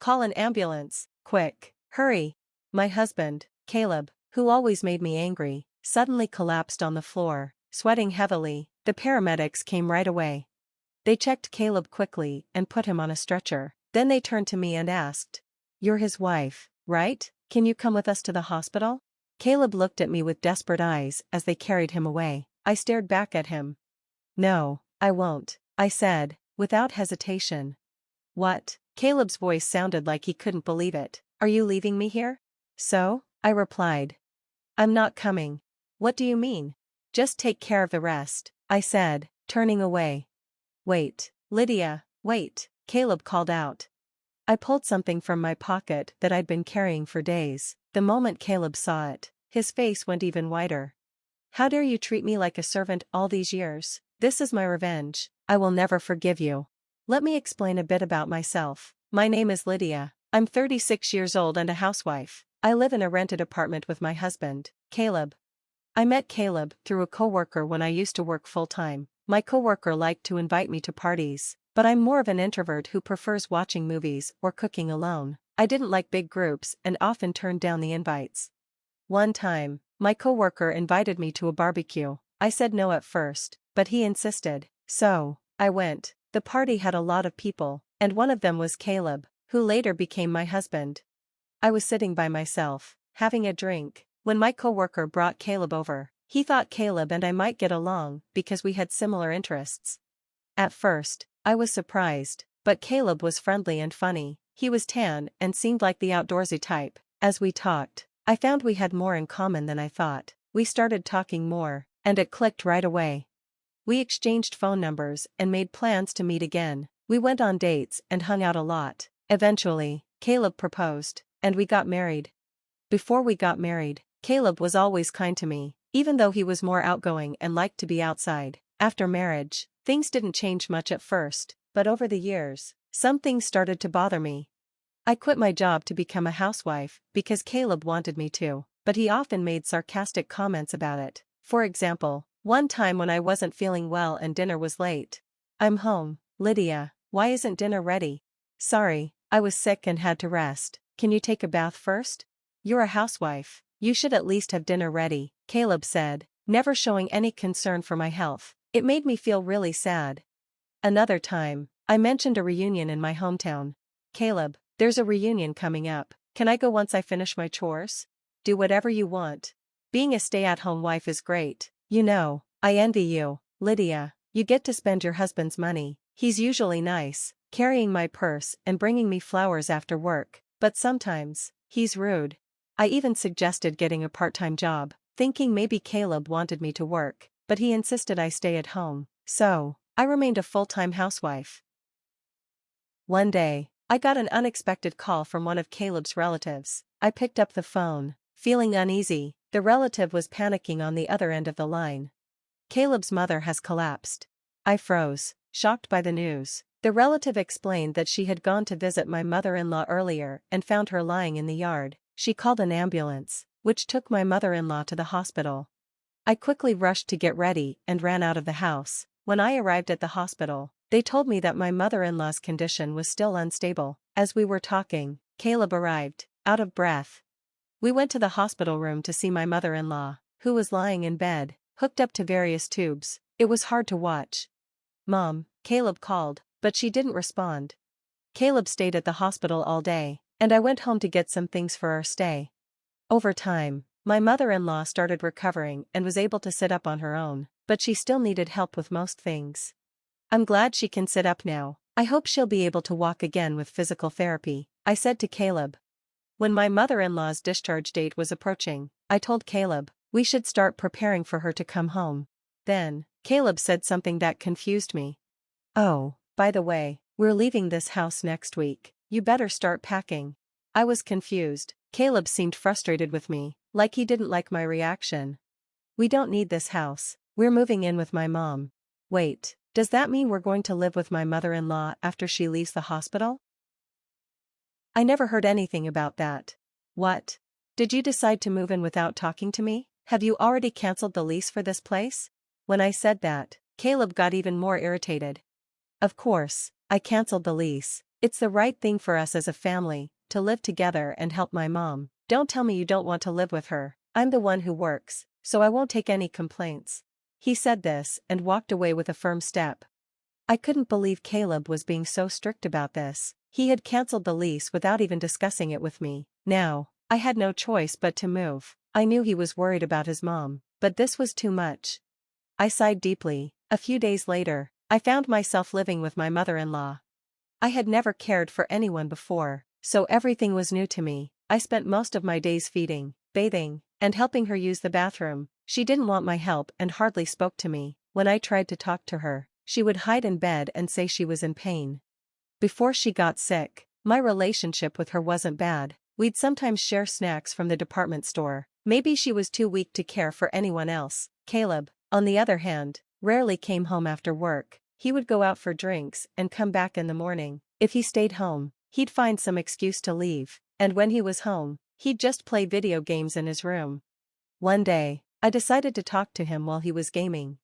Call an ambulance, quick, hurry. My husband, Caleb, who always made me angry, suddenly collapsed on the floor, sweating heavily. The paramedics came right away. They checked Caleb quickly and put him on a stretcher. Then they turned to me and asked, "You're his wife, right? Can you come with us to the hospital?" Caleb looked at me with desperate eyes as they carried him away. I stared back at him. "No, I won't," I said, without hesitation. "What?" Caleb's voice sounded like he couldn't believe it. "Are you leaving me here?" "So?" I replied. "I'm not coming." "What do you mean?" "Just take care of the rest," I said, turning away. "Wait, Lydia, wait," Caleb called out. I pulled something from my pocket that I'd been carrying for days. The moment Caleb saw it, his face went even whiter. "How dare you treat me like a servant all these years? This is my revenge. I will never forgive you." Let me explain a bit about myself. My name is Lydia. I'm 36 years old and a housewife. I live in a rented apartment with my husband, Caleb. I met Caleb through a coworker when I used to work full-time. My coworker liked to invite me to parties, but I'm more of an introvert who prefers watching movies or cooking alone. I didn't like big groups and often turned down the invites. One time, my coworker invited me to a barbecue. I said no at first, but he insisted, so I went. The party had a lot of people, and one of them was Caleb, who later became my husband. I was sitting by myself, having a drink, when my coworker brought Caleb over. He thought Caleb and I might get along because we had similar interests. At first, I was surprised, but Caleb was friendly and funny. He was tan and seemed like the outdoorsy type. As we talked, I found we had more in common than I thought. We started talking more, and it clicked right away. We exchanged phone numbers and made plans to meet again. We went on dates and hung out a lot. Eventually, Caleb proposed, and we got married. Before we got married, Caleb was always kind to me, even though he was more outgoing and liked to be outside. After marriage, things didn't change much at first, but over the years, some things started to bother me. I quit my job to become a housewife because Caleb wanted me to, but he often made sarcastic comments about it. For example, one time when I wasn't feeling well and dinner was late. "I'm home, Lydia, why isn't dinner ready?" "Sorry, I was sick and had to rest. Can you take a bath first? You're a housewife. You should at least have dinner ready," Caleb said, never showing any concern for my health. It made me feel really sad. Another time, I mentioned a reunion in my hometown. "Caleb, there's a reunion coming up. Can I go once I finish my chores?" "Do whatever you want. Being a stay-at-home wife is great. You know, I envy you, Lydia. You get to spend your husband's money. He's usually nice, carrying my purse and bringing me flowers after work, but sometimes, he's rude." I even suggested getting a part-time job, thinking maybe Caleb wanted me to work, but he insisted I stay at home, so I remained a full-time housewife. One day, I got an unexpected call from one of Caleb's relatives. I picked up the phone, feeling uneasy. The relative was panicking on the other end of the line. "Caleb's mother has collapsed." I froze, shocked by the news. The relative explained that she had gone to visit my mother-in-law earlier and found her lying in the yard. She called an ambulance, which took my mother-in-law to the hospital. I quickly rushed to get ready and ran out of the house. When I arrived at the hospital, they told me that my mother-in-law's condition was still unstable. As we were talking, Caleb arrived, out of breath. We went to the hospital room to see my mother-in-law, who was lying in bed, hooked up to various tubes. It was hard to watch. "Mom," Caleb called, but she didn't respond. Caleb stayed at the hospital all day, and I went home to get some things for our stay. Over time, my mother-in-law started recovering and was able to sit up on her own, but she still needed help with most things. "I'm glad she can sit up now. I hope she'll be able to walk again with physical therapy," I said to Caleb. When my mother-in-law's discharge date was approaching, I told Caleb, we should start preparing for her to come home. Then, Caleb said something that confused me. "Oh, by the way, we're leaving this house next week. You better start packing." I was confused. Caleb seemed frustrated with me, like he didn't like my reaction. "We don't need this house. We're moving in with my mom." "Wait, does that mean we're going to live with my mother-in-law after she leaves the hospital?" I never heard anything about that. "What? Did you decide to move in without talking to me? Have you already canceled the lease for this place?" When I said that, Caleb got even more irritated. "Of course, I canceled the lease. It's the right thing for us as a family, to live together and help my mom. Don't tell me you don't want to live with her. I'm the one who works, so I won't take any complaints." He said this and walked away with a firm step. I couldn't believe Caleb was being so strict about this. He had cancelled the lease without even discussing it with me. Now, I had no choice but to move. I knew he was worried about his mom, but this was too much. I sighed deeply. A few days later, I found myself living with my mother-in-law. I had never cared for anyone before, so everything was new to me. I spent most of my days feeding, bathing, and helping her use the bathroom. She didn't want my help and hardly spoke to me. When I tried to talk to her, she would hide in bed and say she was in pain. Before she got sick, my relationship with her wasn't bad. We'd sometimes share snacks from the department store. Maybe she was too weak to care for anyone else. Caleb, on the other hand, rarely came home after work. He would go out for drinks and come back in the morning. If he stayed home, he'd find some excuse to leave, and when he was home, he'd just play video games in his room. One day, I decided to talk to him while he was gaming.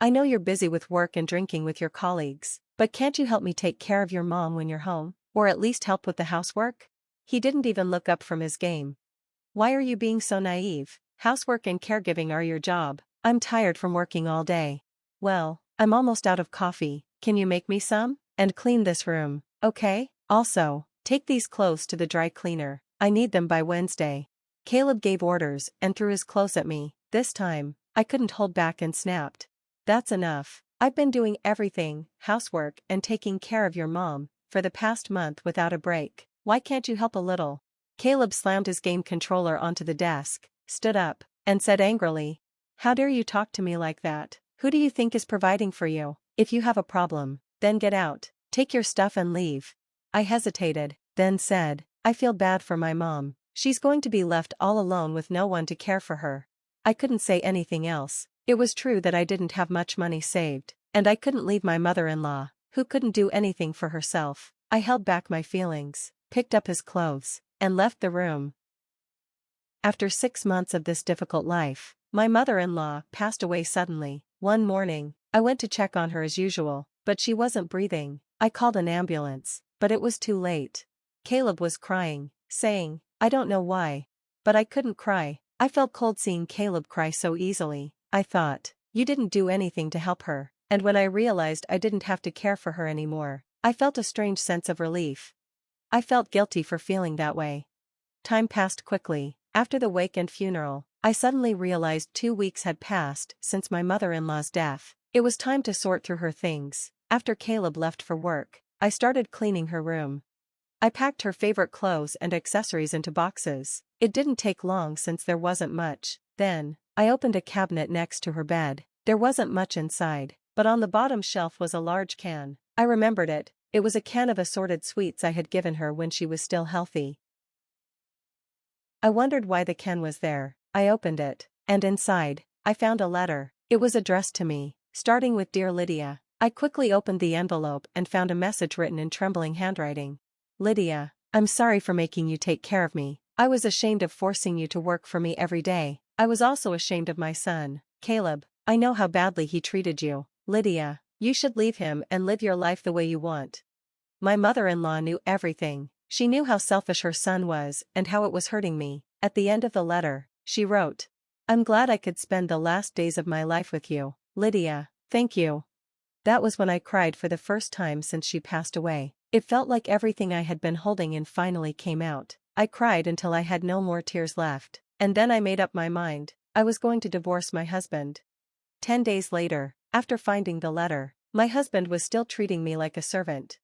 "I know you're busy with work and drinking with your colleagues, but can't you help me take care of your mom when you're home, or at least help with the housework?" He didn't even look up from his game. "Why are you being so naive? Housework and caregiving are your job. I'm tired from working all day." "Well, I'm almost out of coffee. Can you make me some? And clean this room, okay? Also, take these clothes to the dry cleaner. I need them by Wednesday." Caleb gave orders and threw his clothes at me. This time, I couldn't hold back and snapped. "That's enough. I've been doing everything, housework and taking care of your mom, for the past month without a break. Why can't you help a little?" Caleb slammed his game controller onto the desk, stood up, and said angrily, "How dare you talk to me like that? Who do you think is providing for you? If you have a problem, then get out, take your stuff and leave." I hesitated, then said, "I feel bad for my mom. She's going to be left all alone with no one to care for her." I couldn't say anything else. It was true that I didn't have much money saved, and I couldn't leave my mother-in-law, who couldn't do anything for herself. I held back my feelings, picked up his clothes, and left the room. After 6 months of this difficult life, my mother-in-law passed away suddenly. One morning, I went to check on her as usual, but she wasn't breathing. I called an ambulance, but it was too late. Caleb was crying, saying, "I don't know why." But I couldn't cry. I felt cold seeing Caleb cry so easily. I thought, you didn't do anything to help her. And when I realized I didn't have to care for her anymore, I felt a strange sense of relief. I felt guilty for feeling that way. Time passed quickly. After the wake and funeral, I suddenly realized 2 weeks had passed since my mother-in-law's death. It was time to sort through her things. After Caleb left for work, I started cleaning her room. I packed her favorite clothes and accessories into boxes. It didn't take long since there wasn't much. Then, I opened a cabinet next to her bed. There wasn't much inside, but on the bottom shelf was a large can. I remembered it. It was a can of assorted sweets I had given her when she was still healthy. I wondered why the can was there. I opened it, and inside, I found a letter. It was addressed to me, starting with "Dear Lydia." I quickly opened the envelope and found a message written in trembling handwriting. "Lydia, I'm sorry for making you take care of me. I was ashamed of forcing you to work for me every day. I was also ashamed of my son, Caleb. I know how badly he treated you. Lydia, you should leave him and live your life the way you want." My mother-in-law knew everything. She knew how selfish her son was and how it was hurting me. At the end of the letter, she wrote, "I'm glad I could spend the last days of my life with you, Lydia. Thank you." That was when I cried for the first time since she passed away. It felt like everything I had been holding in finally came out. I cried until I had no more tears left, and then I made up my mind. I was going to divorce my husband. 10 days later, after finding the letter, my husband was still treating me like a servant.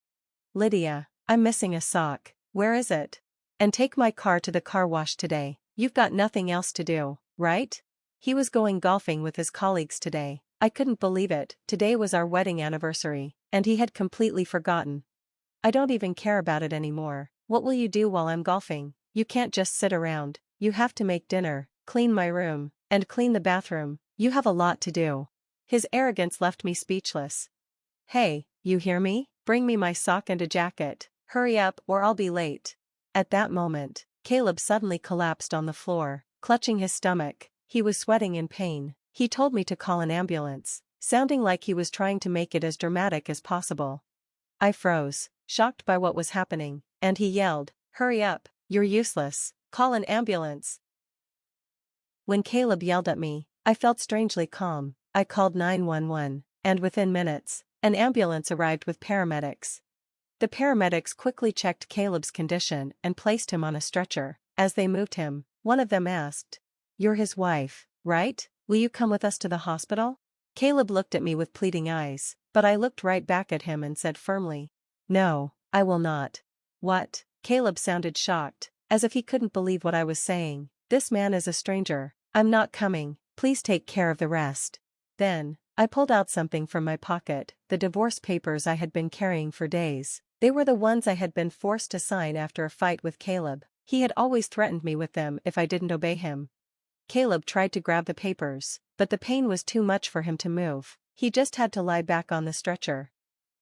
"Lydia, I'm missing a sock. Where is it? And take my car to the car wash today. You've got nothing else to do, right?" He was going golfing with his colleagues today. I couldn't believe it. Today was our wedding anniversary, and he had completely forgotten. "I don't even care about it anymore. What will you do while I'm golfing? You can't just sit around. You have to make dinner, clean my room, and clean the bathroom. You have a lot to do." His arrogance left me speechless. "Hey, you hear me? Bring me my sock and a jacket. Hurry up or I'll be late." At that moment, Caleb suddenly collapsed on the floor, clutching his stomach. He was sweating in pain. He told me to call an ambulance, sounding like he was trying to make it as dramatic as possible. I froze. shocked by what was happening, and he yelled, "Hurry up, you're useless, call an ambulance." When Caleb yelled at me, I felt strangely calm. I called 911, and within minutes, an ambulance arrived with paramedics. The paramedics quickly checked Caleb's condition and placed him on a stretcher. As they moved him, one of them asked, "You're his wife, right? Will you come with us to the hospital?" Caleb looked at me with pleading eyes, but I looked right back at him and said firmly, "No, I will not." "What?" Caleb sounded shocked, as if he couldn't believe what I was saying. "This man is a stranger. I'm not coming, please take care of the rest." Then, I pulled out something from my pocket, the divorce papers I had been carrying for days. They were the ones I had been forced to sign after a fight with Caleb. He had always threatened me with them if I didn't obey him. Caleb tried to grab the papers, but the pain was too much for him to move. He just had to lie back on the stretcher.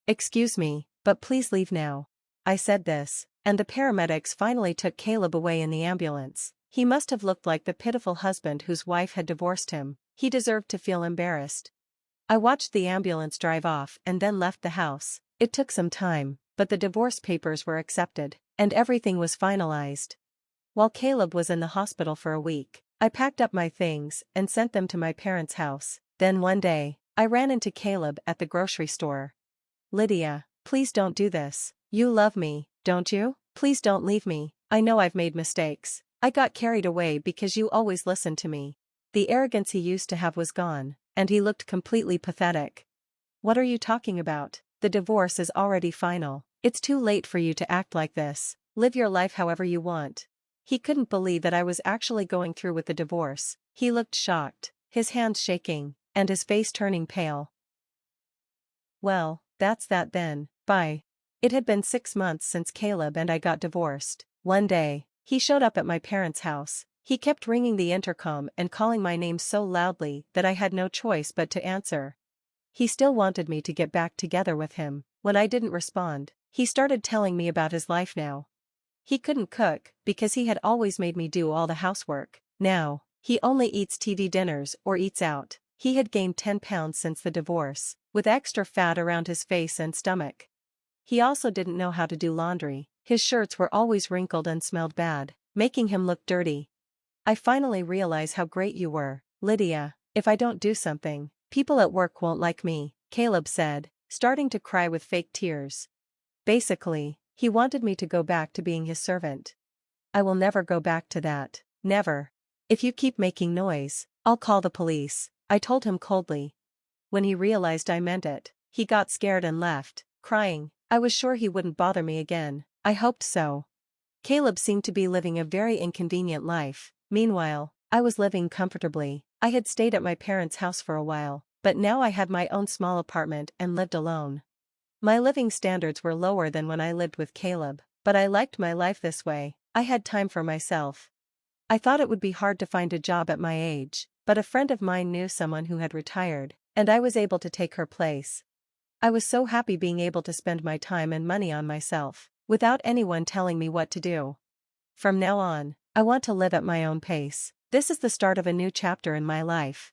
"Excuse me, but please leave now." I said this, and the paramedics finally took Caleb away in the ambulance. He must have looked like the pitiful husband whose wife had divorced him. He deserved to feel embarrassed. I watched the ambulance drive off and then left the house. It took some time, but the divorce papers were accepted, and everything was finalized. While Caleb was in the hospital for a week, I packed up my things and sent them to my parents' house. Then one day, I ran into Caleb at the grocery store. "Lydia, please don't do this. You love me, don't you? Please don't leave me. I know I've made mistakes. I got carried away because you always listened to me." The arrogance he used to have was gone, and he looked completely pathetic. "What are you talking about? The divorce is already final. It's too late for you to act like this. Live your life however you want." He couldn't believe that I was actually going through with the divorce. He looked shocked, his hands shaking, and his face turning pale. Well, that's that then, bye. It had been 6 months since Caleb and I got divorced. One day, he showed up at my parents' house. He kept ringing the intercom and calling my name so loudly that I had no choice but to answer. He still wanted me to get back together with him. When I didn't respond, he started telling me about his life now. He couldn't cook because he had always made me do all the housework. Now, he only eats TV dinners or eats out. He had gained 10 pounds since the divorce, with extra fat around his face and stomach. He also didn't know how to do laundry. His shirts were always wrinkled and smelled bad, making him look dirty. "I finally realize how great you were, Lydia. If I don't do something, people at work won't like me," Caleb said, starting to cry with fake tears. Basically, he wanted me to go back to being his servant. "I will never go back to that. Never. If you keep making noise, I'll call the police," I told him coldly. When he realized I meant it, he got scared and left, crying. I was sure he wouldn't bother me again. I hoped so. Caleb seemed to be living a very inconvenient life. Meanwhile, I was living comfortably. I had stayed at my parents' house for a while, but now I had my own small apartment and lived alone. My living standards were lower than when I lived with Caleb, but I liked my life this way. I had time for myself. I thought it would be hard to find a job at my age, but a friend of mine knew someone who had retired, and I was able to take her place. I was so happy being able to spend my time and money on myself, without anyone telling me what to do. From now on, I want to live at my own pace. This is the start of a new chapter in my life.